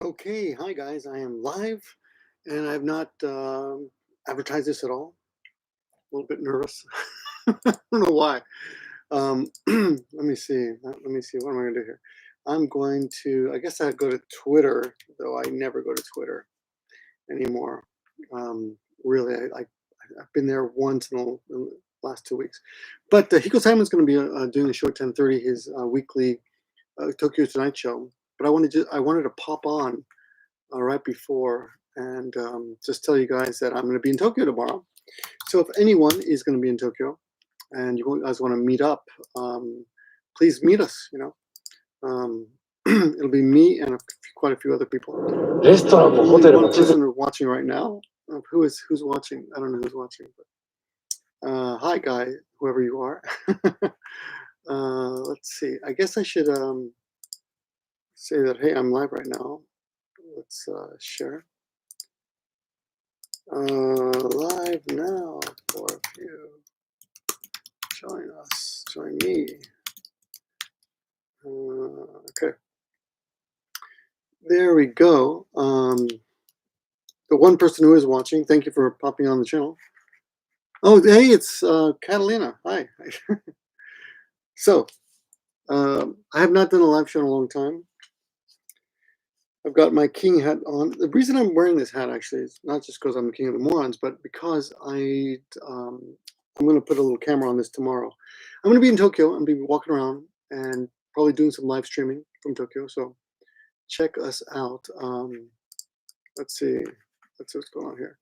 Okay, hi guys, I am live and I've not advertised this at all. A little bit nervous. I don't know why. Let me see. What am I going to do here? I'm going to, I guess I'd go to Twitter, though I never go to Twitter anymore. Really, I've been there once in the last 2 weeks. But Hiko Simon's going to be doing a show at 10:30, his weekly Tokyo Tonight show. But I wanted to pop on right before and just tell you guys that I'm going to be in Tokyo tomorrow. So if anyone is going to be in Tokyo and you guys want to meet up, please meet us. It'll be me and quite a few other people. Only one person watching right now. Who's watching? I don't know who's watching. But hi, guy, whoever you are. Let's see. I guess I should say that, hey, I'm live right now. Let's share. Live now for a few. Join me. Okay. There we go. The one person who is watching, thank you for popping on the channel. Oh, hey, it's Catalina. Hi. So, I have not done a live show in a long time. I've got my king hat on. The reason I'm wearing this hat actually is not just because I'm the king of the morons, but because I'm going to put a little camera on this tomorrow. I'm going to be in Tokyo. I'm going to be walking around and probably doing some live streaming from Tokyo. So check us out. Let's see what's going on here.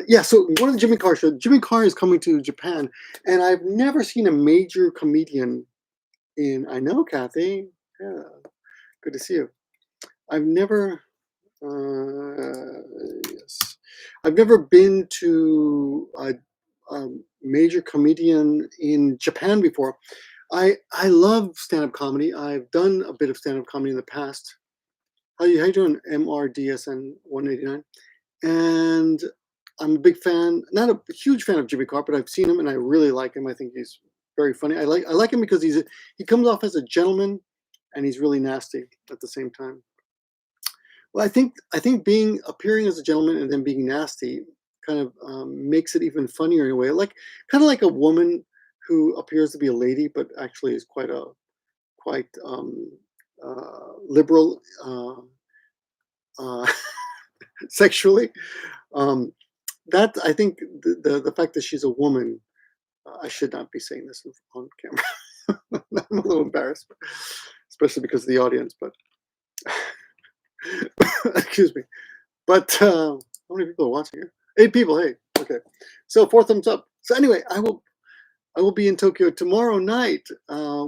Yeah, so one of the Jimmy Carr shows. Jimmy Carr is coming to Japan, and I've never seen a major comedian in. I know, Kathy. Yeah, good to see you. I've never. Yes, I've never been to a major comedian in Japan before. I love stand-up comedy. I've done a bit of stand-up comedy in the past. How you doing, MRDSN 189? And I'm a big fan, not a huge fan of Jimmy Carr, but I've seen him and I really like him. I think he's very funny. I like him because he comes off as a gentleman and he's really nasty at the same time. Well, I think appearing as a gentleman and then being nasty kind of makes it even funnier in a way. Kind of like a woman who appears to be a lady but actually is quite liberal sexually. That I think the fact that she's a woman, I should not be saying this on camera. I'm a little embarrassed, especially because of the audience. But excuse me. But how many people are watching here? 8 people. Hey, okay. So 4 thumbs up. So anyway, I will be in Tokyo tomorrow night,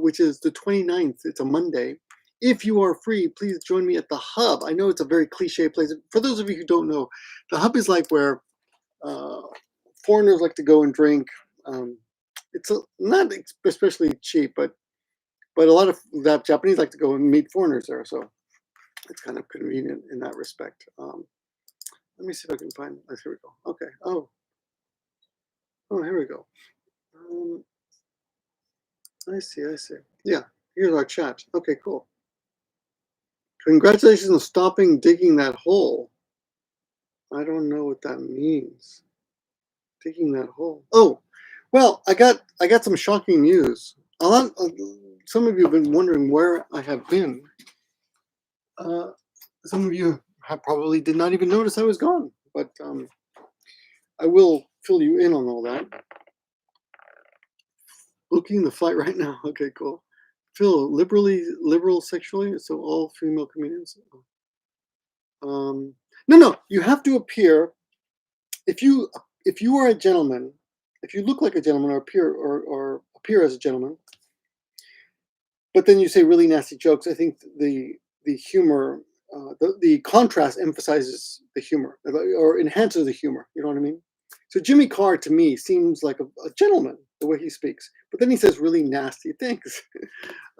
which is the 29th. It's a Monday. If you are free, please join me at the Hub. I know it's a very cliche place. For those of you who don't know, the Hub is like where foreigners like to go and drink. It's not especially cheap, but a lot of that Japanese like to go and meet foreigners there. So it's kind of convenient in that respect. Let me see if I can find. Here we go. Okay. Oh, here we go. I see. Yeah, here's our chat. Okay, cool. Congratulations on stopping digging that hole. I don't know what that means. Digging that hole. Oh, well, I got some shocking news. Some of you have been wondering where I have been. Some of you probably did not even notice I was gone, but I will fill you in on all that. Booking the flight right now. Okay, cool. Phil, liberal sexually, so all female comedians. No, you have to appear. If you are a gentleman, if you look like a gentleman or appear as a gentleman, but then you say really nasty jokes, I think the humor, the contrast emphasizes the humor or enhances the humor. You know what I mean? So Jimmy Carr to me seems like a gentleman the way he speaks, but then he says really nasty things.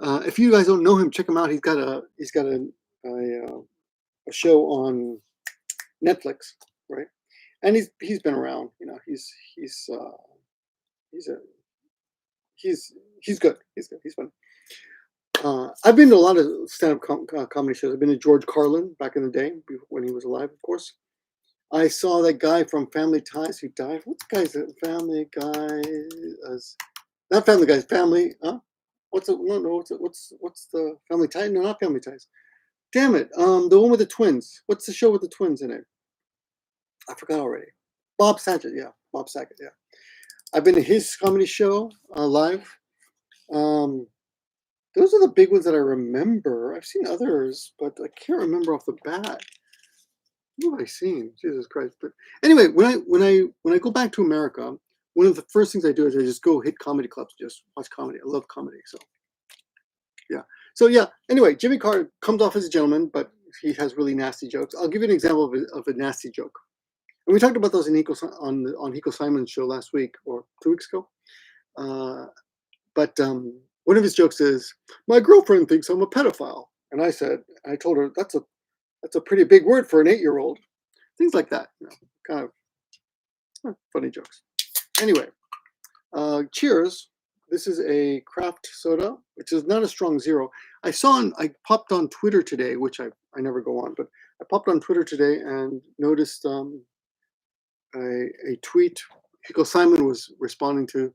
If you guys don't know him, check him out. He's got a show on Netflix, right? And he's been around. You know, he's good. He's good. He's funny. I've been to a lot of stand-up comedy shows. I've been to George Carlin back in the day when he was alive, of course. I saw that guy from Family Ties who died. What's the guy's Family Guy? Not Family Guy's Family. Huh? What's it? No, no. What's the Family Ties? No, not Family Ties. Damn it. The one with the twins. What's the show with the twins in it? I forgot already. Bob Saget. Yeah, Bob Saget. Yeah. I've been to his comedy show live. Those are the big ones that I remember. I've seen others, but I can't remember off the bat. What have I seen? Jesus Christ! But anyway, when I go back to America, one of the first things I do is I just go hit comedy clubs, just watch comedy. I love comedy, so yeah. So yeah. Anyway, Jimmy Carr comes off as a gentleman, but he has really nasty jokes. I'll give you an example of a nasty joke. And we talked about those on Hiko Simon's show last week or 2 weeks ago. But one of his jokes is, "My girlfriend thinks I'm a pedophile," and I told her that's a pretty big word for an 8-year-old. Things like that, kind of funny jokes. Anyway, cheers. This is a craft soda, which is not a strong zero. I popped on Twitter today, which I never go on, but I popped on Twitter today and noticed a tweet Hiko Simon was responding to,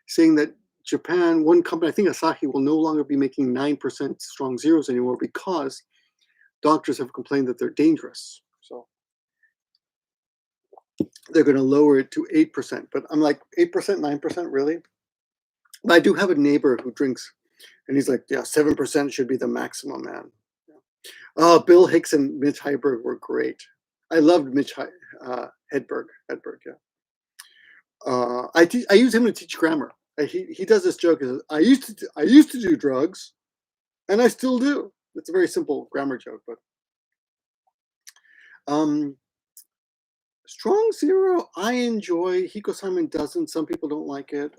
saying that Japan, one company, I think Asahi, will no longer be making 9% strong zeros anymore because doctors have complained that they're dangerous. So they're going to lower it to 8%. But I'm like, 8%, 9%, really? But I do have a neighbor who drinks, and he's like, yeah, 7% should be the maximum, man. Oh, Bill Hicks and Mitch Hedberg were great. I loved Mitch Hedberg, yeah. I use him to teach grammar. He does this joke. I used to do drugs, and I still do. It's a very simple grammar joke, but strong zero I enjoy. Hiko Simon doesn't. Some people don't like it.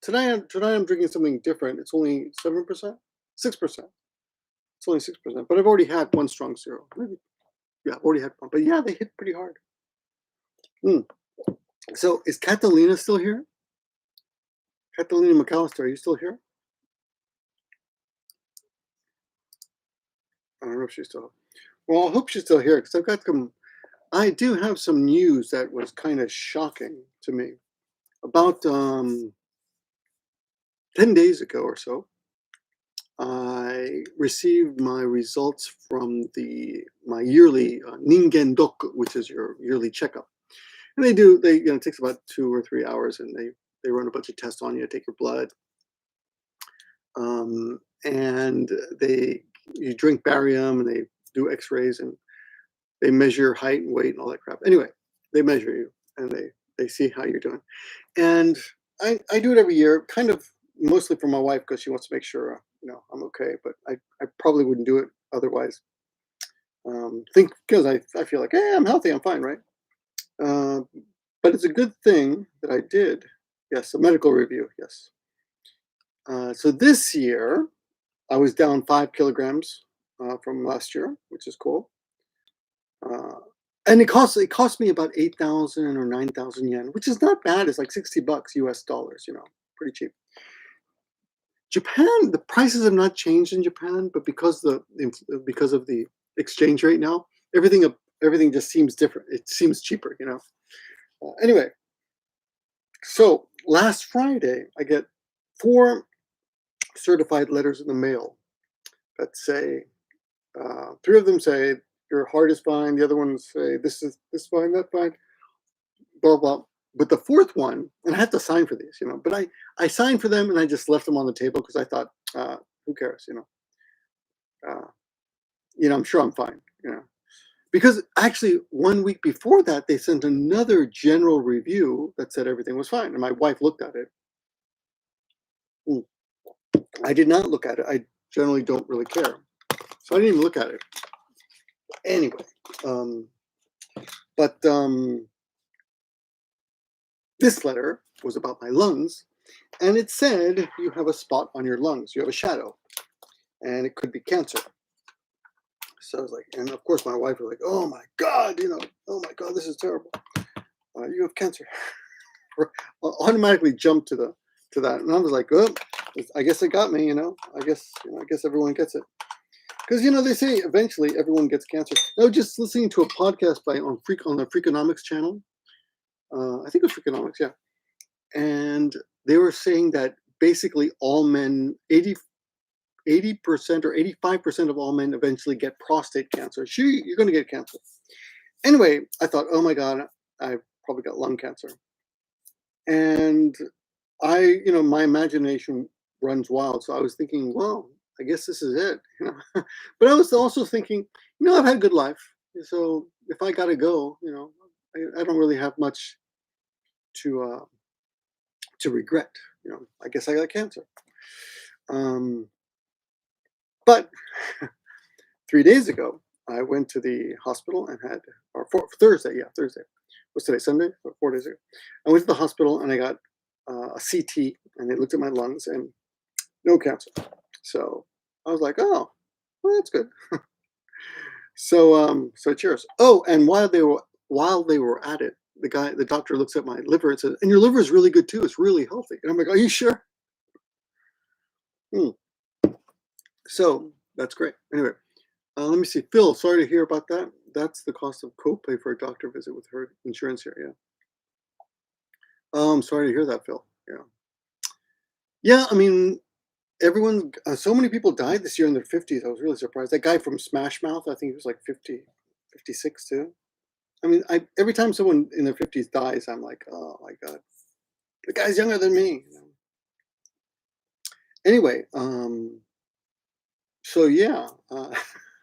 Tonight I'm drinking something different. It's only 7%, 6%. It's only 6%, but I've already had one strong zero. Yeah, I've already had one. But yeah, they hit pretty hard. So is Catalina still here? Catalina McAllister, are you still here? I don't know if she's still. Well, I hope she's still here because I've got some. I do have some news that was kind of shocking to me. About 10 days ago or so, I received my results from my yearly Ningen Doku, which is your yearly checkup. And it takes about 2 or 3 hours, and they run a bunch of tests on you, take your blood, and you drink barium, and they do X-rays, and they measure your height and weight and all that crap. Anyway, they measure you, and they see how you're doing. And I do it every year, kind of mostly for my wife because she wants to make sure I'm okay. But I probably wouldn't do it otherwise. Because I feel like, hey, I'm healthy, I'm fine, right? But it's a good thing that I did. Yes, a medical review. Yes. So this year, I was down 5 kilograms from last year, which is cool. And it cost me about 8,000 or 9,000 yen, which is not bad. It's like $60 US dollars, pretty cheap. Japan, the prices have not changed in Japan, but because of the exchange rate now, everything just seems different. It seems cheaper, Anyway, so last Friday, I get 4 certified letters in the mail that say, 3 of them say your heart is fine. The other ones say this fine, that fine, blah blah. But the 4th one, and I have to sign for these, But I signed for them and I just left them on the table because I thought, who cares, I'm sure I'm fine, Because actually 1 week before that, they sent another general review that said everything was fine, and my wife looked at it. I did not look at it. I generally don't really care, so I didn't even look at it. Anyway, but this letter was about my lungs, and it said you have a spot on your lungs. You have a shadow, and it could be cancer. So I was like, and of course my wife was like, oh my God, oh my God, this is terrible. You have cancer. Automatically jumped to that. And I was like, oh, I guess it got me. I guess everyone gets it. Because they say eventually everyone gets cancer. I was just listening to a podcast on the Freakonomics channel. I think it was Freakonomics, yeah. And they were saying that basically all men, 80% or 85% of all men eventually get prostate cancer. Sure, you're going to get cancer. Anyway, I thought, oh my God, I probably got lung cancer. And my imagination runs wild. So I was thinking, well, I guess this is it. But I was also thinking, I've had a good life. So if I got to go, I don't really have much to regret. I guess I got cancer. But 3 days ago, I went to the hospital and had, Thursday. What's today, Sunday? 4 days ago. I went to the hospital and I got a CT and they looked at my lungs and no cancer. So I was like, oh, well, that's good. So cheers. Oh, and while they were at it, the doctor looks at my liver and says, and your liver is really good too. It's really healthy. And I'm like, are you sure? So that's great. Anyway, let me see. Phil, sorry to hear about that. That's the cost of copay for a doctor visit with her insurance here. Yeah. I'm sorry to hear that, Phil. Yeah. Yeah, I mean, everyone, so many people died this year in their 50s. I was really surprised. That guy from Smash Mouth, I think he was like 50, 56 too. I mean, every time someone in their 50s dies, I'm like, oh my God, the guy's younger than me. Anyway, so yeah,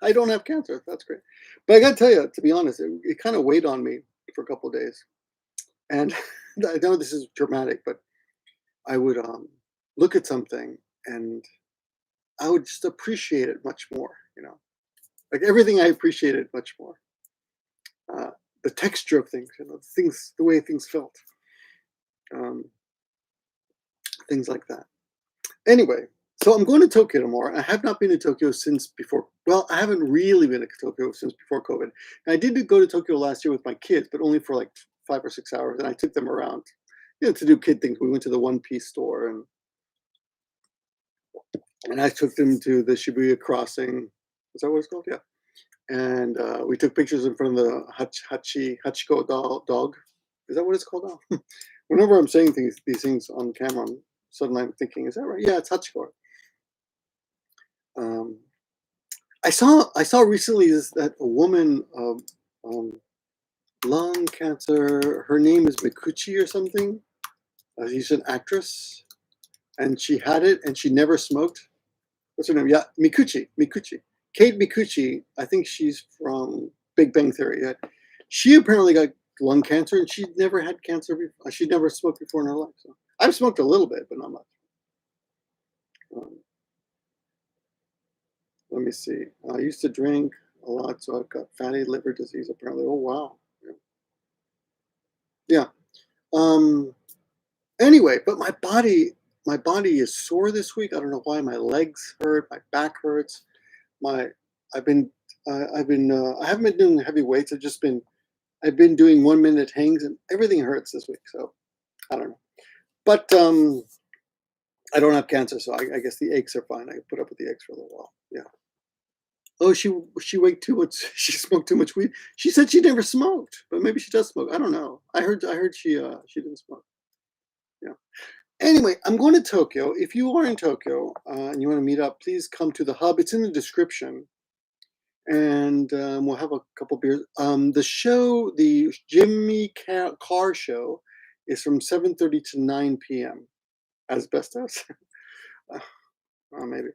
I don't have cancer. That's great. But I got to tell you, to be honest, it kind of weighed on me for a couple of days. And I know this is dramatic, but I would look at something and I would just appreciate it much more, like everything I appreciated much more. The texture of things, the way things felt, things like that. Anyway, so I'm going to Tokyo tomorrow. I have not been to Tokyo since before. Well, I haven't really been to Tokyo since before COVID. And I did go to Tokyo last year with my kids, but only for like 5 or 6 hours. And I took them around, to do kid things. We went to the One Piece store and I took them to the Shibuya crossing. Is that what it's called? Yeah. And we took pictures in front of the Hachiko dog. Is that what it's called now? Whenever I'm saying these things on camera, suddenly I'm thinking, is that right? Yeah, it's Hachiko. I saw recently that a woman lung cancer. Her name is Mikuchi or something. She's an actress, and she had it, and she never smoked. What's her name? Yeah, Mikuchi. Kate Mikuchi. I think she's from Big Bang Theory. Yeah. She apparently got lung cancer, and she'd never had cancer before. She'd never smoked before in her life. So I've smoked a little bit, but not much. Let me see. I used to drink a lot, so I've got fatty liver disease apparently. Oh wow. Yeah. Anyway, but my body is sore this week. I don't know why. My legs hurt. My back hurts. I've been I haven't been doing heavy weights. I've been doing 1 minute hangs, and everything hurts this week. So I don't know. But I don't have cancer, so I guess the aches are fine. I can put up with the aches for a little while. Yeah. Oh, she weighed too much. She smoked too much weed. She said she never smoked, but maybe she does smoke. I don't know. I heard she didn't smoke. Yeah. Anyway, I'm going to Tokyo. If you are in Tokyo and you want to meet up, please come to the hub. It's in the description, and we'll have a couple beers. The show, the Carr show, is from 7:30 to 9 p.m. Asbestos. Maybe.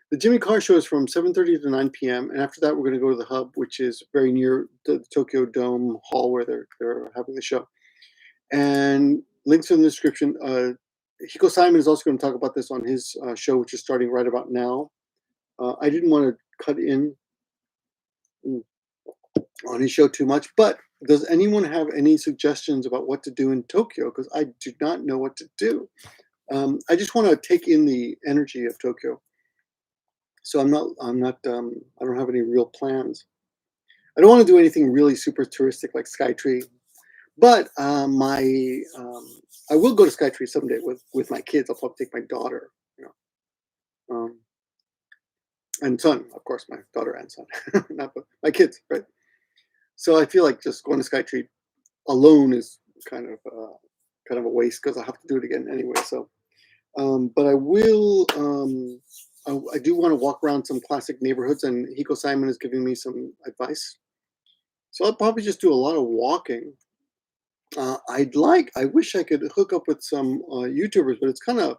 The Jimmy Carr show is from 7:30 to 9 p.m. And after that, we're going to go to the hub, which is very near the Tokyo Dome Hall where they're having the show. And links in the description. Hiko Simon is also going to talk about this on his show, which is starting right about now. I didn't want to cut in on his show too much, but does anyone have any suggestions about what to do in Tokyo? Because I do not know what to do. I just want to take in the energy of Tokyo. So I don't have any real plans. I don't want to do anything really super touristic like Skytree, but I will go to Skytree someday with my kids. I'll probably take my daughter. Um, and son, of course, my daughter and son, not my kids, right? So I feel like just going to Skytree alone is kind of kind of a waste because I have to do it again anyway. So, but I will. I do want to walk around some classic neighborhoods, and Hiko Simon is giving me some advice. So I'll probably just do a lot of walking. I wish I could hook up with some YouTubers, but it's kind of,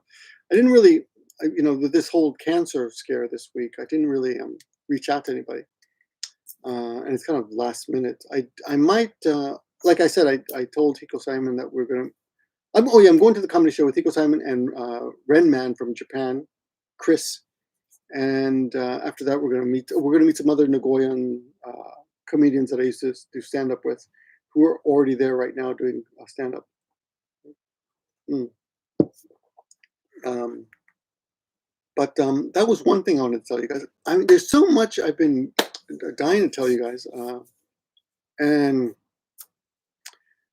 I didn't really, with this whole cancer scare this week, I didn't really reach out to anybody. And it's kind of last minute. I might, like I said, I told Hiko Simon that we're going to, I'm going to the comedy show with Hiko Simon and Ren Man from Japan, Chris. And after that, we're going to meet some other Nagoyan comedians that I used to do stand up with, who are already there right now doing stand up. Mm. But that was one thing I wanted to tell you guys. I mean, there's so much I've been dying to tell you guys, and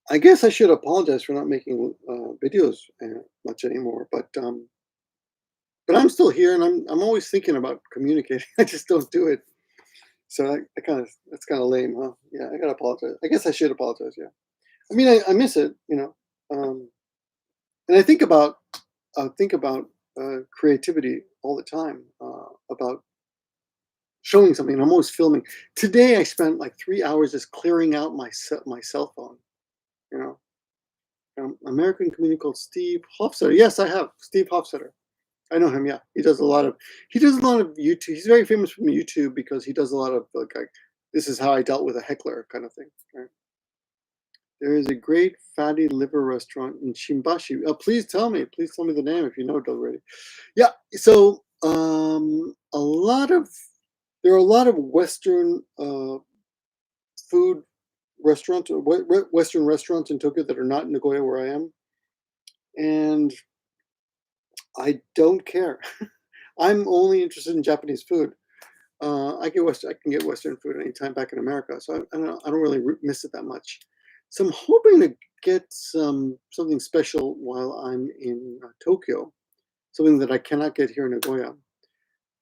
I guess I should apologize for not making videos much anymore. But I'm still here, and I'm always thinking about communicating. I just don't do it. So that's kind of lame, huh? Yeah, I gotta apologize. I guess I should apologize. Yeah, I mean, I miss it, and I think about creativity all the time, about showing something. And I'm always filming. Today I spent like 3 hours just clearing out my cell phone. You know, American comedian called Steve Hofstetter. Yes, I have Steve Hofstetter. I know him. Yeah, he does a lot of YouTube. He's very famous from YouTube because he does a lot of like this is how I dealt with a heckler kind of thing. Right? There is a great fatty liver restaurant in Shimbashi. Please tell me the name if you know it already. Yeah. So there are a lot of Western food restaurants, Western restaurants in Tokyo that are not in Nagoya where I am, and I don't care. I'm only interested in Japanese food. I can get Western food anytime back in America, so I don't really miss it that much. So I'm hoping to get something special while I'm in Tokyo, something that I cannot get here in Nagoya.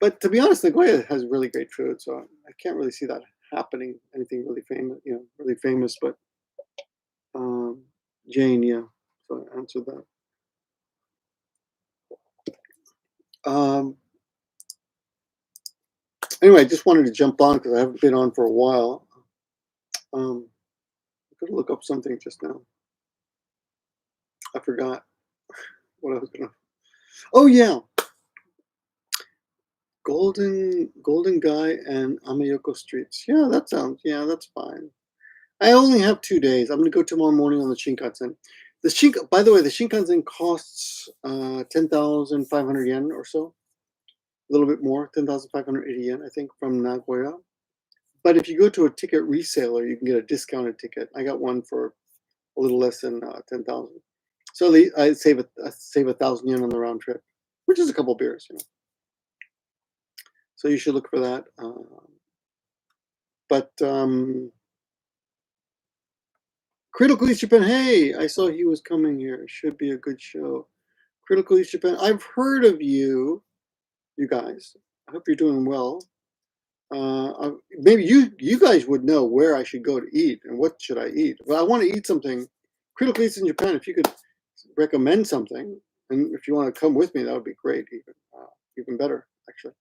But to be honest, Nagoya has really great food, so I can't really see that happening. Anything really famous, really famous. But Jane, yeah, so I answered that. Anyway, I just wanted to jump on because I haven't been on for a while. I could look up something just now. I forgot what I was gonna. Oh yeah, Golden Guy and Amayoko Streets. Yeah, that's fine. I only have 2 days. I'm gonna go tomorrow morning on the Shinkansen. By the way, the Shinkansen costs 10,500 yen or so, a little bit more, 10,580 yen, I think, from Nagoya. But if you go to a ticket reseller, you can get a discounted ticket. I got one for a little less than 10,000. So I save 1,000 yen on the round trip, which is a couple beers, So you should look for that. But Critical East Japan. Hey, I saw he was coming here. Should be a good show. Critical East Japan. I've heard of you guys. I hope you're doing well. Maybe you guys would know where I should go to eat and what should I eat. But I want to eat something. Critical East in Japan. If you could recommend something, and if you want to come with me, that would be great. Even better, actually.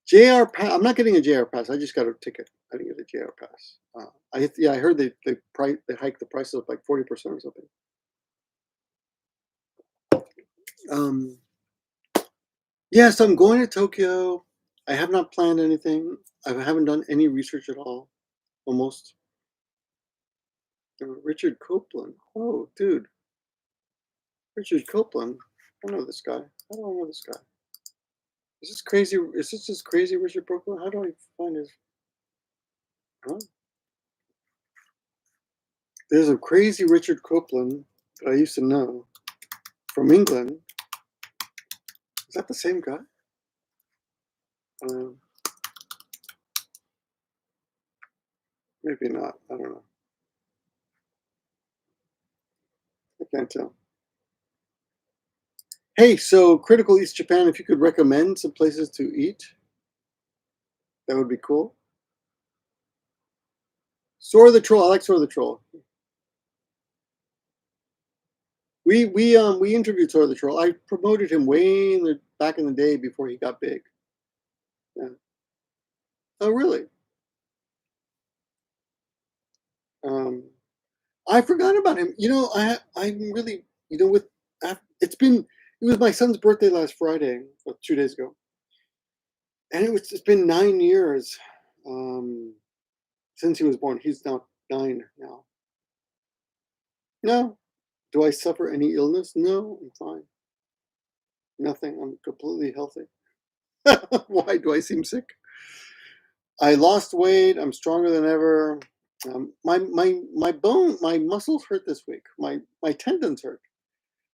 JR Pass. I'm not getting a JR Pass. I just got a ticket. I didn't get a JR Pass. I heard they hiked the prices up like 40% or something. Yes, I'm going to Tokyo. I have not planned anything. I haven't done any research at all. Almost. Richard Copeland. Oh, dude. Richard Copeland. I know this guy. How do I know this guy? Is this crazy? Is this crazy Richard Copeland? How do I find his? Huh? There's a crazy Richard Copeland that I used to know from England. Is that the same guy? Maybe not. I don't know. I can't tell. Hey, so Critical East Japan, if you could recommend some places to eat, that would be cool. Sora the Troll, I like Sora the Troll. We interviewed Sora the Troll. I promoted him way back in the day before he got big. Yeah. Oh, really? I forgot about him. I'm really, with it was my son's birthday last Friday, 2 days ago, and it's been 9 years since he was born. He's now 9 now. No, do I suffer any illness? No, I'm fine. Nothing. I'm completely healthy. Why do I seem sick? I lost weight. I'm stronger than ever. My muscles hurt this week. My tendons hurt.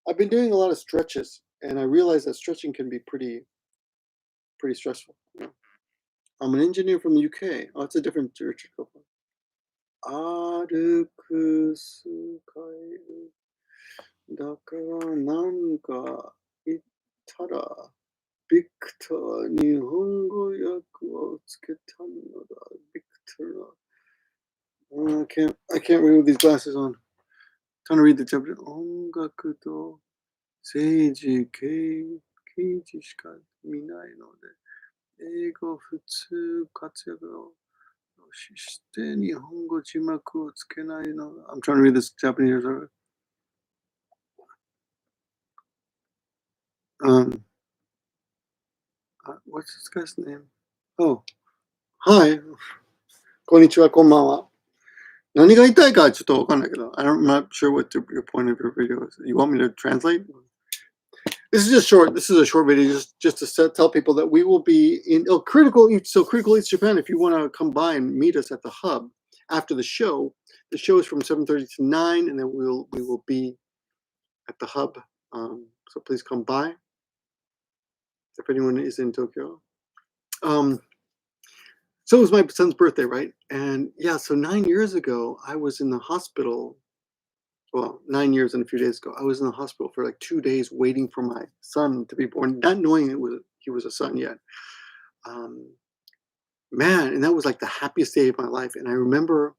I've been doing a lot of stretches, and I realize that stretching can be pretty stressful. I'm an engineer from the UK. Oh, it's a different church. Aruku sukai dakara nanka ittara Victor 日本語訳をつけたのだ Victor I can't read with these glasses on. Trying to read the Japanese. 音楽と政治刑事しか見ないので、英語普通活躍をして日本語字幕をつけないのだ。I'm trying to read this Japanese. What's this guy's name? Oh, hi. こんにちは、こんばんは。何が言いたいかちょっとわかんないけど、I'm not sure what your point of your video is. You want me to translate? This is just short. This is a short video just to tell people that we will be in Critical East Japan. If you want to come by and meet us at the hub after the show is from 7:30 to 9, and then we will be at the hub. So please come by if anyone is in Tokyo. So it was my son's birthday, right? And yeah, so 9 years ago, I was in the hospital. Well, 9 years and a few days ago, I was in the hospital for like 2 days waiting for my son to be born, not knowing he was a son yet. Man, and that was like the happiest day of my life. And I remember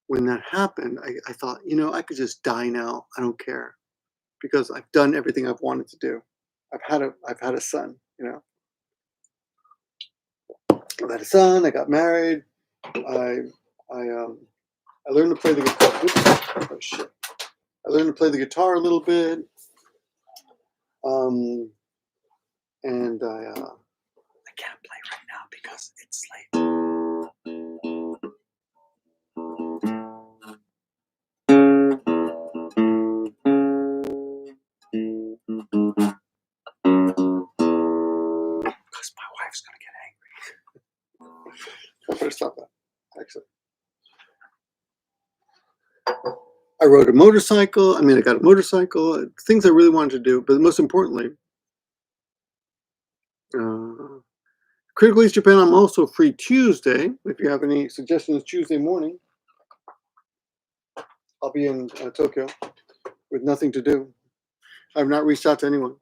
when that happened, I thought, I could just die now. I don't care, because I've done everything I've wanted to do. I've had a son, I've had a son. I got married. I learned to play the guitar. Oh shit! I learned to play the guitar a little bit. And I can't play right now because it's late. Because my wife's gonna get angry. I better stop that. Actually, I rode a motorcycle. I got a motorcycle. Things I really wanted to do, but most importantly, Critical East Japan. I'm also free Tuesday. If you have any suggestions, Tuesday morning, I'll be in Tokyo with nothing to do. I've not reached out to anyone.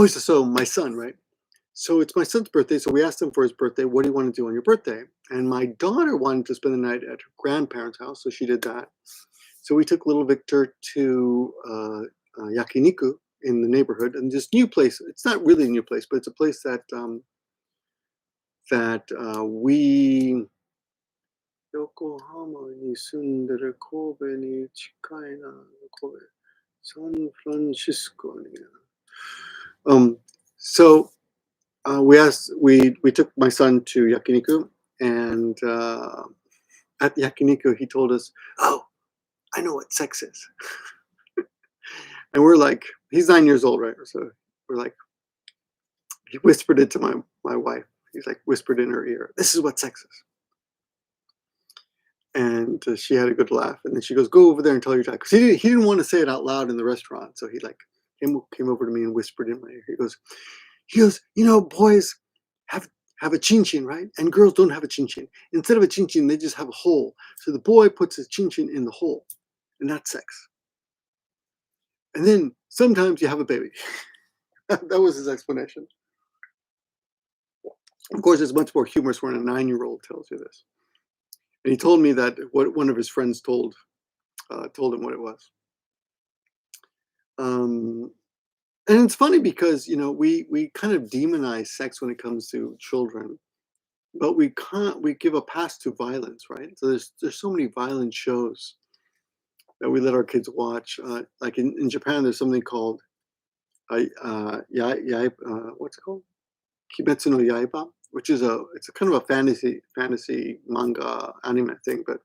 So my son, right? So it's my son's birthday. So we asked him for his birthday, what do you want to do on your birthday? And my daughter wanted to spend the night at her grandparents' house, so she did that. So we took little Victor to yakiniku in the neighborhood, and this new place. It's not really a new place, but it's a place that we. Yokohama ni sunderu Kobe ni chikai na Kobe, San Francisco ni. So we took my son to yakiniku, and at yakiniku he told us, "Oh, I know what sex is." And we're like, he's 9 years old, right? So we're like, he whispered it to my wife. He's like whispered in her ear, "This is what sex is." And she had a good laugh. And then she goes, "Go over there and tell your dad." Because he didn't want to say it out loud in the restaurant. So he like came over to me and whispered in my ear. He goes, boys have a chin-chin, right? And girls don't have a chin-chin. Instead of a chin-chin, they just have a hole. So the boy puts his chin-chin in the hole. And that's sex. and then sometimes you have a baby. That was his explanation. Of course, it's much more humorous when a 9-year-old tells you this. And he told me that what one of his friends told him what it was. Um, and it's funny because we kind of demonize sex when it comes to children, but we give a pass to violence, right? So there's so many violent shows that we let our kids watch. Like in Japan, there's something called what's it called? Kimetsu no Yaiba, which is it's a kind of a fantasy manga anime thing, but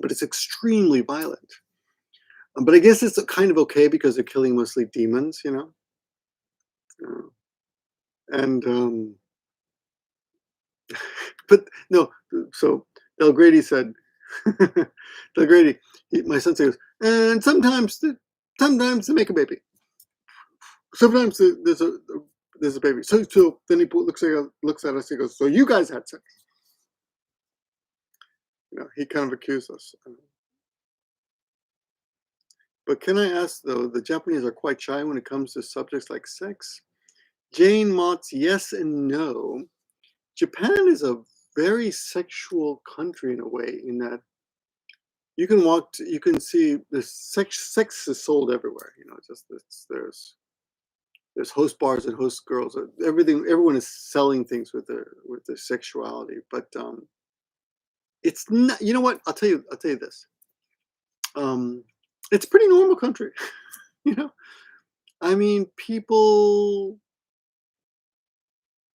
it's extremely violent. But I guess it's kind of okay because they're killing mostly demons. Uh, and but no, so Del Grady said, Del Grady, my sensei goes, and sometimes they make a baby. Sometimes there's a baby. So then he looks at us. He goes, "So you guys had sex?" He kind of accused us. But can I ask though? The Japanese are quite shy when it comes to subjects like sex. Jane Mott's yes and no. Japan is a very sexual country in a way, in that you can see the sex is sold everywhere. Just there's host bars and host girls. Everyone is selling things with their sexuality, but it's not. You know what? I'll tell you this. It's a pretty normal country. you know, I mean, people.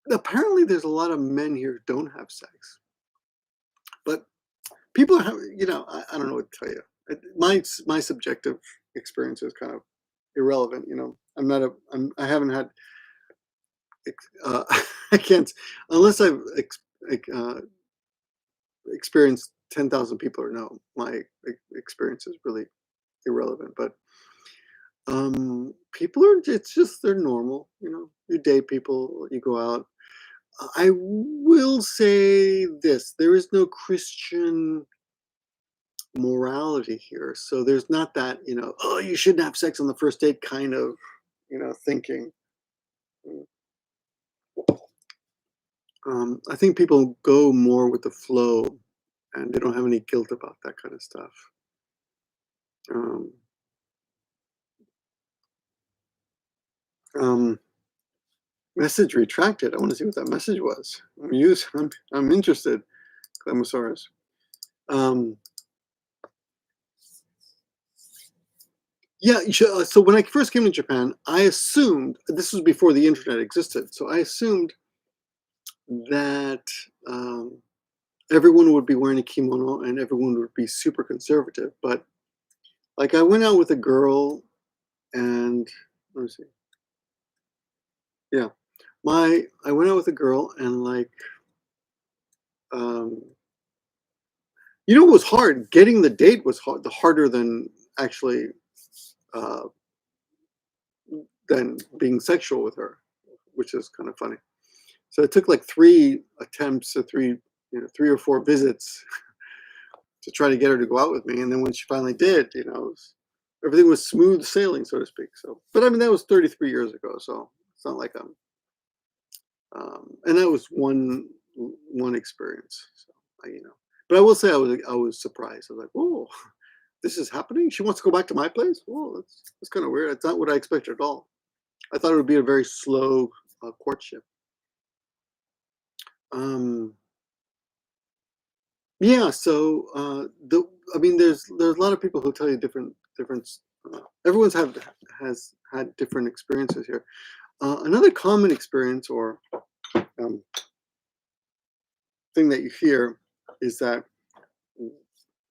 Apparently, there's a lot of men here who don't have sex, but people have. I don't know what to tell you. My subjective experience is kind of irrelevant. I haven't had. Uh, I can't unless I've uh, experienced 10,000 people or no. My experience is really irrelevant. But people are. It's just they're normal. You date people, you go out. I will say this: there is no Christian morality here, so there's not that oh, you shouldn't have sex on the first date kind of thinking. I think people go more with the flow, and they don't have any guilt about that kind of stuff. Um, um, Message retracted. I want to see what that message was. I'm interested. Clamosaurus. Yeah. So when I first came to Japan, I assumed this was before the internet existed. So I assumed that everyone would be wearing a kimono and everyone would be super conservative. But like, I went out with a girl, and let me see. Yeah, I went out with a girl, and like, um, it was hard. Getting the date was harder than actually uh, than being sexual with her, which is kind of funny. So it took like 3 attempts, or 3 or 4 visits to try to get her to go out with me. And then when she finally did, everything was smooth sailing, so to speak. So, but I mean, that was 33 years ago, so it's not like and that was one experience. So, but I will say I was surprised. I was like, "Whoa, this is happening! She wants to go back to my place. Whoa, that's kind of weird. It's not what I expected at all. I thought it would be a very slow courtship." Um, yeah. So there's a lot of people who tell you different. Everyone's has had different experiences here. Another common experience, or um, thing that you hear, is that,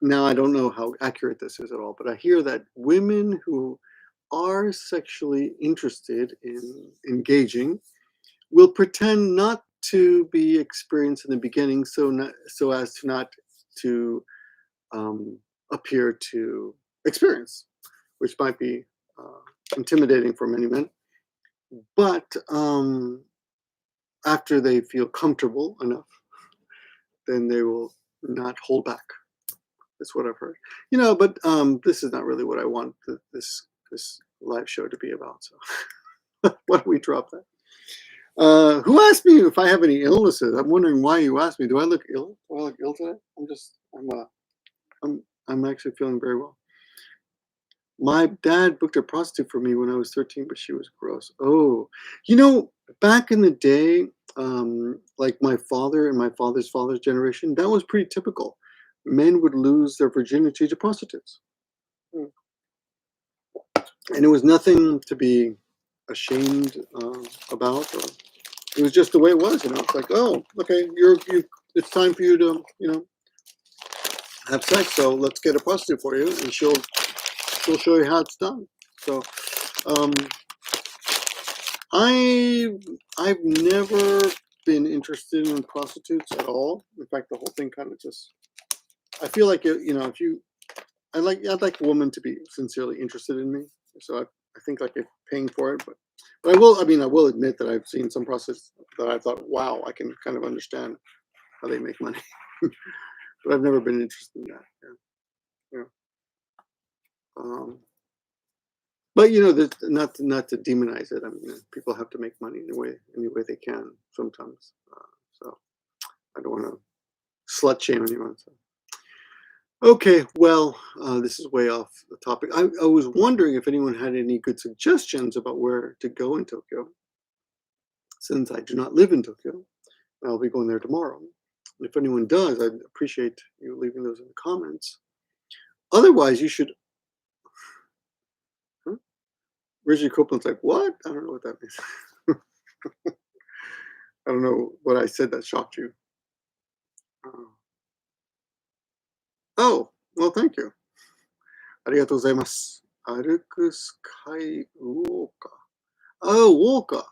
now I don't know how accurate this is at all, but I hear that women who are sexually interested in engaging will pretend not to be experienced in the beginning, so as to not to appear to experience, which might be intimidating for many men. But after they feel comfortable enough, then they will not hold back. That's what I've heard. But this is not really what I want this this live show to be about. So why don't we drop that? Who asked me if I have any illnesses? I'm wondering why you asked me. Do I look ill? Do I look ill today? I'm actually feeling very well. My dad booked a prostitute for me when I was 13, but she was gross. Oh, back in the day, like my father and my father's father's generation, that was pretty typical. Men would lose their virginity to prostitutes. And it was nothing to be ashamed about. It was just the way it was, It's like, oh, okay, it's time for you to, have sex. So let's get a prostitute for you, and she'll show you how it's done. So, I've never been interested in prostitutes at all. In fact, the whole thing kind of just, I feel like I'd like a woman to be sincerely interested in me. So I think like if paying for it, but I will admit that I've seen some prostitutes that I thought, wow, I can kind of understand how they make money, but I've never been interested in that. Yeah. But not to demonize it. I mean, people have to make money any way they can sometimes. So I don't want to slut shame anyone. So. Okay, well, this is way off the topic. I was wondering if anyone had any good suggestions about where to go in Tokyo, since I do not live in Tokyo. I'll be going there tomorrow. And if anyone does, I'd appreciate you leaving those in the comments. Otherwise, you should. Huh? Richard Copeland's like, what? I don't know what that means. I don't know what I said that shocked you. Oh, well, thank you. ありがとうございます。歩くスカイウォーカー。Oh, Walker.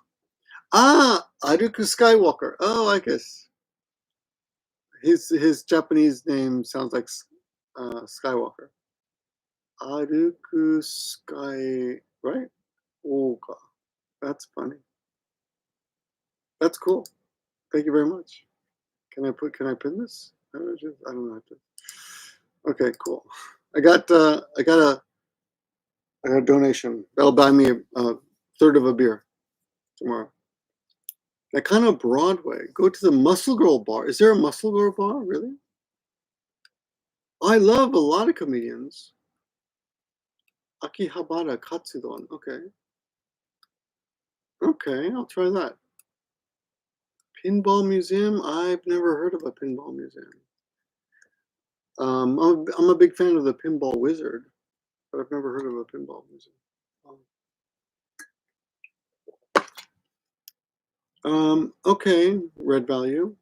Aruku Skywalker. Oh, I guess. His Japanese name sounds like Skywalker. Aruku Sky, right? Walker. That's funny. That's cool. Thank you very much. Can I pin this? I don't know how to. Okay, cool. I got a donation. That'll buy me a third of a beer tomorrow. That kind of Broadway. Go to the Muscle Girl bar. Is there a Muscle Girl bar? Really? I love a lot of comedians. Akihabara Katsudon. Okay. Okay, I'll try that. Pinball Museum? I've never heard of a pinball museum. I'm a big fan of the Pinball Wizard, but I've never heard of a pinball museum. Okay, red value.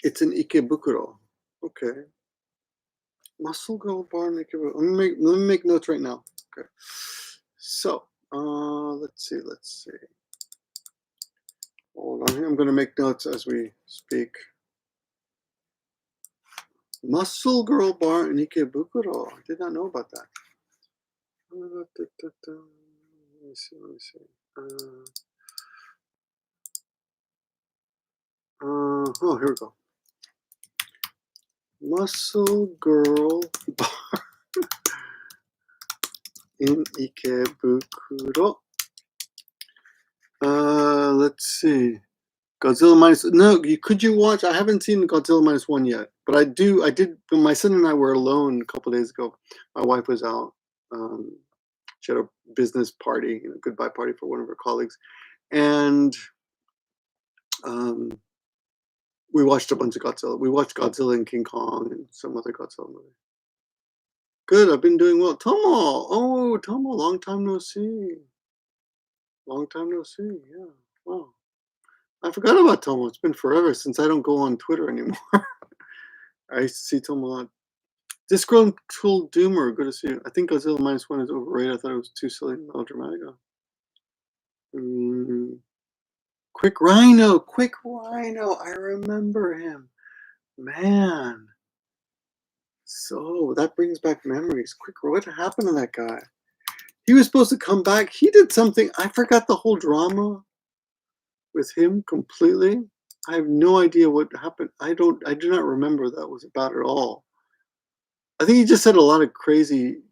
It's an Ikebukuro. Okay. Muscle Girl Bar in Ikebukuro. Let me make notes right now. Okay. So, let's see. Hold on here. I'm going to make notes as we speak. Muscle Girl Bar in Ikebukuro. I did not know about that. Let me see. Oh, here we go. Muscle Girl Bar in Ikebukuro. Let's see. Godzilla minus. No, could you watch? I haven't seen Godzilla -1 yet, but I did. My son and I were alone a couple days ago. My wife was out. She had a business party, a goodbye party for one of her colleagues, and we watched a bunch of Godzilla. We watched Godzilla and King Kong and some other Godzilla movie. Good, I've been doing well. Tomo! Oh, Tomo, long time no see. Yeah, wow. I forgot about Tomo. It's been forever since I don't go on Twitter anymore. I used to see Tomo a lot. Disgruntled Doomer, good to see you. I think Godzilla -1 is overrated. I thought it was too silly and melodramatic. Quick Rhino. I remember him. Man. So that brings back memories. What happened to that guy? He was supposed to come back. He did something. I forgot the whole drama with him completely. I have no idea what happened. I do not remember what that was about at all. I think he just said a lot of crazy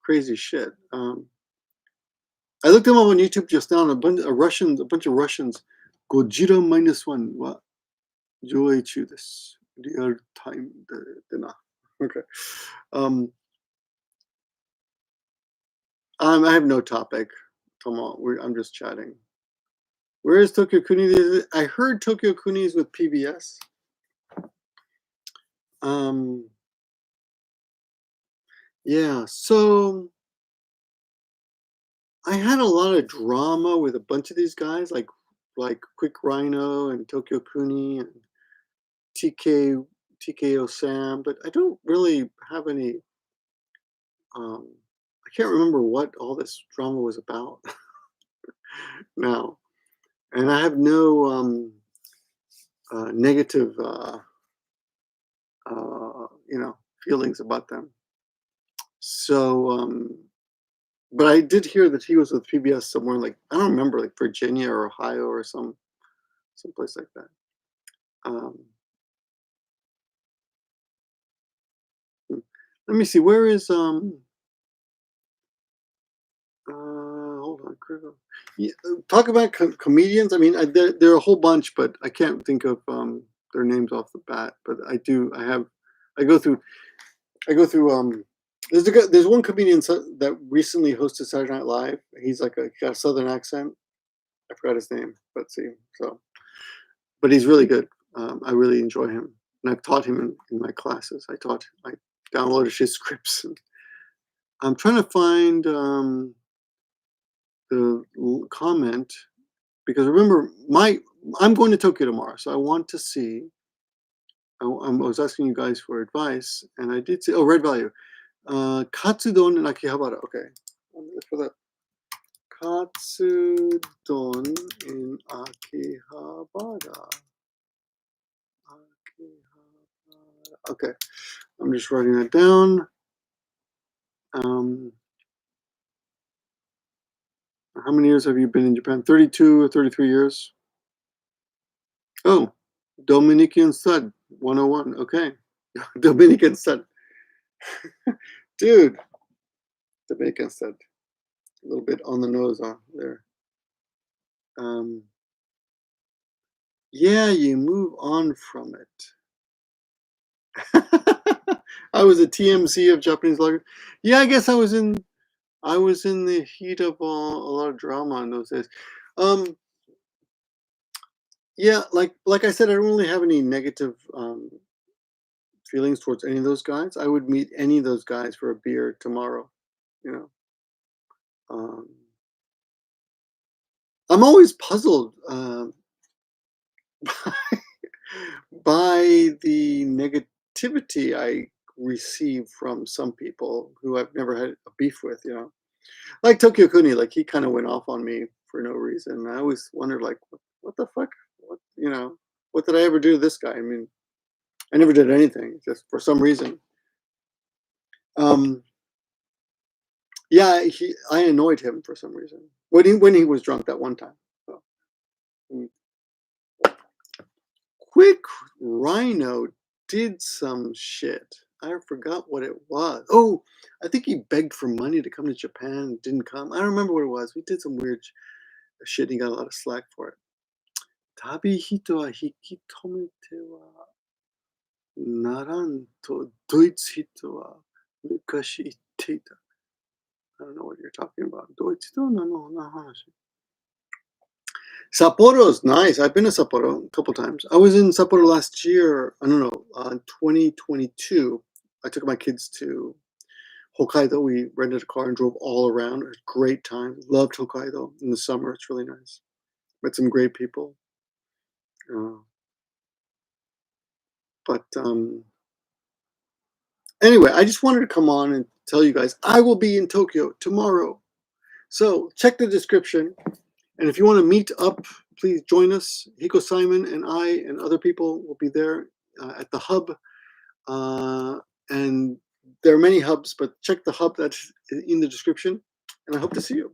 crazy shit. I looked them up on YouTube just now, and a bunch of Russians. Gojira -1 wa joei chū desu. Real time de na. Okay. I have no topic. Come on, I'm just chatting. Where is Tokyo Kuni? I heard Tokyo Kuni is with PBS. Yeah, so I had a lot of drama with a bunch of these guys, like Quick Rhino and Tokyo Kuni and TKO Sam, but I don't really have any. I can't remember what all this drama was about now, and I have no negative, feelings about them. So, but I did hear that he was with PBS somewhere, like I don't remember, like Virginia or Ohio or someplace like that. Let me see. Where is hold on, Critical. Yeah, talk about comedians. I mean, there are a whole bunch, but I can't think of their names off the bat. But I do. I go through. There's one comedian that recently hosted Saturday Night Live. He's like he got a Southern accent. I forgot his name. Let's see. But he's really good. I really enjoy him, and I've taught him in my classes. I downloaded his scripts. I'm trying to find the comment, because remember, I'm going to Tokyo tomorrow, so I want to see. I was asking you guys for advice, and I did see. Oh, Red Value, Katsudon in Akihabara. Okay, I'm gonna look for that. Katsudon in Akihabara. Okay, I'm just writing that down. How many years have you been in Japan? 32 or 33 years? Oh, Dominican Stud 101. Okay. Dominican Stud. Dude. Dominican Stud. A little bit on the nose there. Yeah, you move on from it. I was a TMC of Japanese lager. Yeah, I guess I was in the heat of a lot of drama in those days. Yeah, like I said, I don't really have any negative feelings towards any of those guys. I would meet any of those guys for a beer tomorrow. I'm always puzzled by the negativity I receive from some people who I've never had a beef with. Like Tokyo Kuni, like he kind of went off on me for no reason. I always wondered, like, what the fuck? What did I ever do to this guy? I mean, I never did anything, just for some reason. Yeah, I annoyed him for some reason when he was drunk that one time. So. Quick Rhino did some shit. I forgot what it was. Oh, I think he begged for money to come to Japan and didn't come. I don't remember what it was. We did some weird shit and he got a lot of slack for it. Tabi hito wa hikitomete wa naran to doitsu hito wa mukashi itteita. I don't know what you're talking about. Doitsu to no hanashi. Sapporo's nice. I've been to Sapporo a couple times. I was in Sapporo last year. I don't know, 2022. I took my kids to Hokkaido. We rented a car and drove all around. It was a great time. Loved Hokkaido in the summer. It's really nice. Met some great people. But anyway, I just wanted to come on and tell you guys I will be in Tokyo tomorrow. So check the description. And if you want to meet up, please join us. Hiko Simon and I and other people will be there at the hub. And there are many hubs, but check the hub that's in the description. And I hope to see you.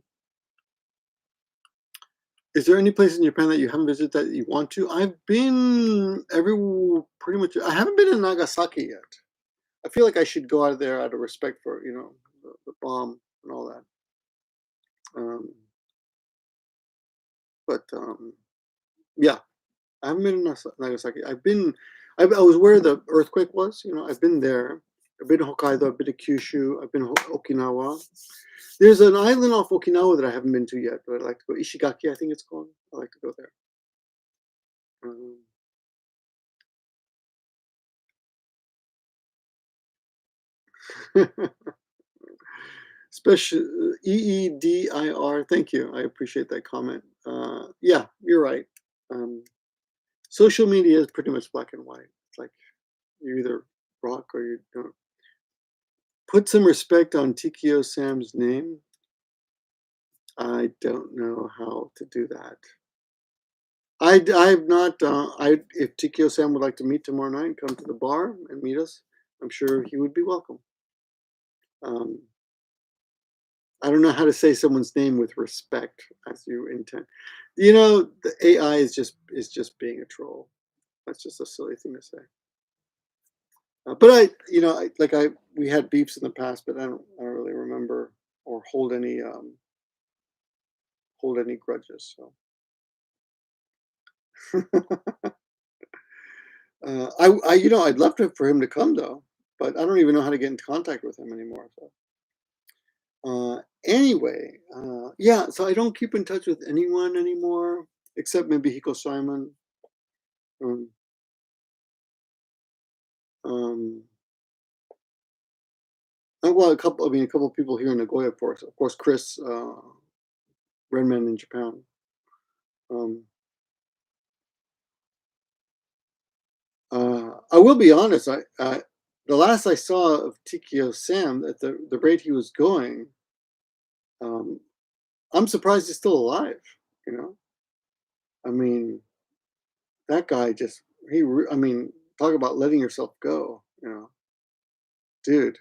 Is there any place in Japan that you haven't visited that you want to? I've been pretty much. I haven't been in Nagasaki yet. I feel like I should go out of there out of respect for, the bomb and all that. Um, but yeah, I haven't been in Nagasaki. I was where the earthquake was. I've been there. I've been to Hokkaido. I've been to Kyushu. I've been to Okinawa. There's an island off Okinawa that I haven't been to yet, but I'd like to go. Ishigaki, I think it's called. I'd like to go there. Um, Special EEDIR. Thank you. I appreciate that comment. Yeah, you're right. Um, Social media is pretty much black and white. It's like you either rock or you don't. Put some respect on Tikio Sam's name. I don't know how to do that. I've not. If Tikio Sam would like to meet tomorrow night, come to the bar and meet us. I'm sure he would be welcome. Um, I don't know how to say someone's name with respect as you intend. The AI is just being a troll. That's just a silly thing to say. But we had beefs in the past, but I don't really remember or hold any grudges. So I'd love for him to come though, but I don't even know how to get in contact with him anymore. So anyway, yeah. So I don't keep in touch with anyone anymore except maybe Hiko Simon. Um, um, well, a couple. I mean, a couple of people here in Nagoya, of course, Chris, Redman in Japan. Um, I will be honest. The last I saw of Tikio Sam at the rate he was going, um, I'm surprised he's still alive. You know, I mean, that guy just I mean, talk about letting yourself go. Dude.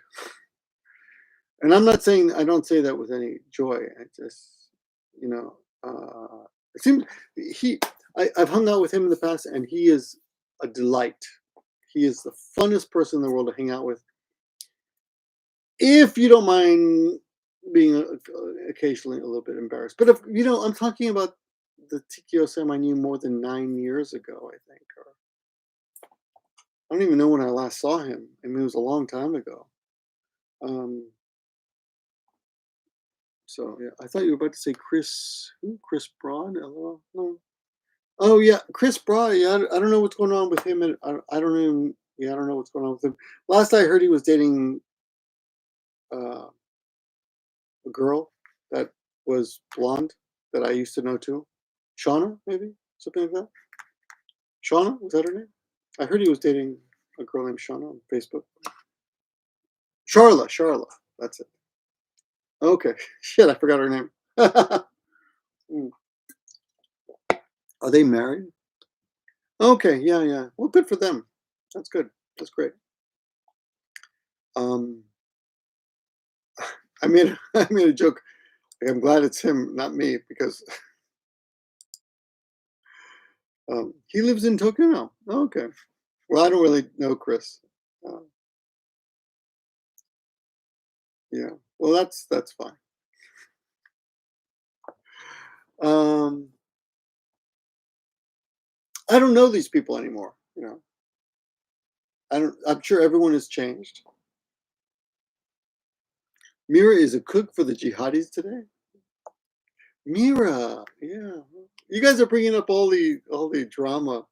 And I'm not saying I don't say that with any joy. I just, you know, it seems he. I've hung out with him in the past, and he is a delight. He is the funnest person in the world to hang out with. If you don't mind being occasionally a little bit embarrassed, but if I'm talking about the Tikio Sam I knew more than 9 years ago, I think, or I don't even know when I last saw him. I mean, it was a long time ago. Um, so yeah, I thought you were about to say Chris. Who? Chris Broad? LOL? No. Oh yeah, Chris Broad. Yeah, I don't know what's going on with him, and I don't even. Yeah, I don't know what's going on with him. Last I heard, he was dating uh, a girl that was blonde that I used to know too. Shauna, maybe something like that. Shauna, was that her name? I heard he was dating a girl named Shauna on Facebook. Charla. That's it. Okay. Shit, I forgot her name. Hmm. Are they married? Okay, yeah. Well, good for them. That's good. That's great. Um, I made a joke. Like, I'm glad it's him, not me, because he lives in Tokyo now. Okay. Well, I don't really know Chris. Uh, yeah. Well, that's fine. Um, I don't know these people anymore. I'm sure everyone has changed. Mira is a cook for the jihadis today. Mira, yeah. You guys are bringing up all the drama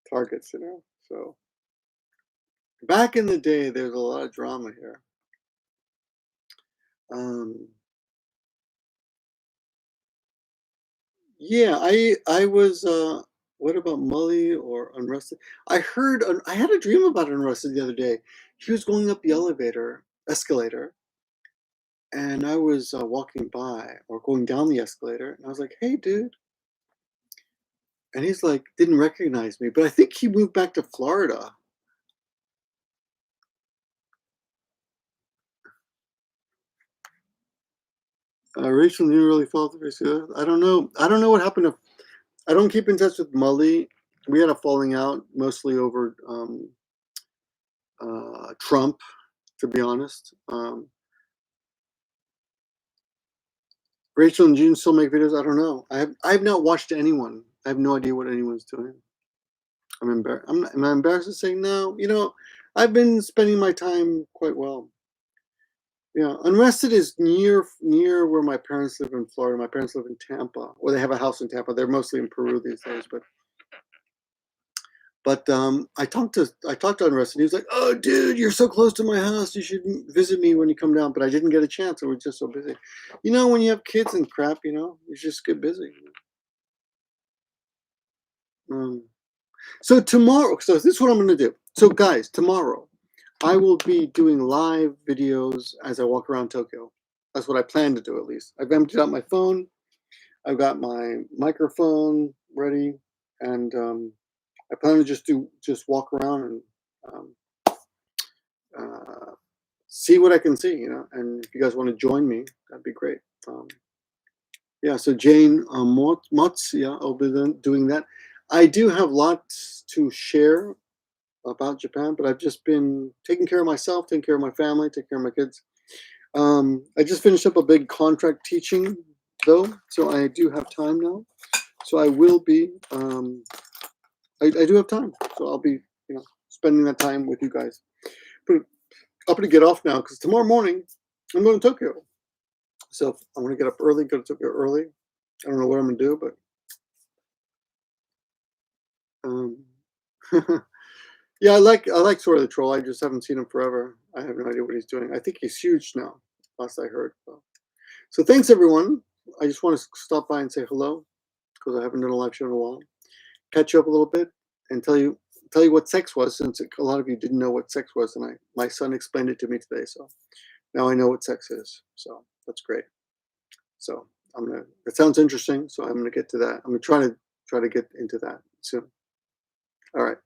targets, So back in the day, there's a lot of drama here. Um, yeah, I was. What about Mully or Unrested? I had a dream about Unrested the other day. He was going up the escalator, and I was walking by or going down the escalator, and I was like, "Hey, dude." And he's like, didn't recognize me, but I think he moved back to Florida. Rachel didn't really follow the face. I don't know. I don't know what happened to. I don't keep in touch with Mully. We had a falling out mostly over Trump, to be honest. Rachel and June still make videos. I don't know. I have not watched anyone. I have no idea what anyone's doing. I'm embarrassed. Am I embarrassed to say no? I've been spending my time quite well. Yeah, Unrested is near where my parents live in Florida. My parents live in Tampa, or they have a house in Tampa. They're mostly in Peru these days, but I talked to Unrested. He was like, "Oh, dude, you're so close to my house. You should visit me when you come down." But I didn't get a chance. I was just so busy. When you have kids and crap, you just get busy. Um, so tomorrow, so this is what I'm going to do. So guys, tomorrow, I will be doing live videos as I walk around Tokyo. That's what I plan to do, at least. I've emptied out my phone. I've got my microphone ready, and I plan to just walk around and um, uh, see what I can see. And if you guys want to join me, that'd be great. Yeah. So Jane Motz, yeah, I'll be doing that. I do have lots to share about Japan, but I've just been taking care of myself, taking care of my family, taking care of my kids. I just finished up a big contract teaching, though, so I do have time now. So I will be. I do have time, so I'll be, spending that time with you guys. But I'm gonna get off now because tomorrow morning I'm going to Tokyo. So I'm gonna get up early, go to Tokyo early. I don't know what I'm gonna do, but um, yeah, I like Sort of the Troll. I just haven't seen him forever. I have no idea what he's doing. I think he's huge now, last I heard. So thanks everyone. I just want to stop by and say hello because I haven't done a live show in a while. Catch you up a little bit and tell you what sex was, since a lot of you didn't know what sex was, and my son explained it to me today. So now I know what sex is. So that's great. So it sounds interesting. So I'm gonna get to that. I'm gonna try to get into that soon. All right.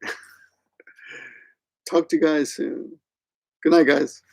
Talk to you guys soon. Good night, guys.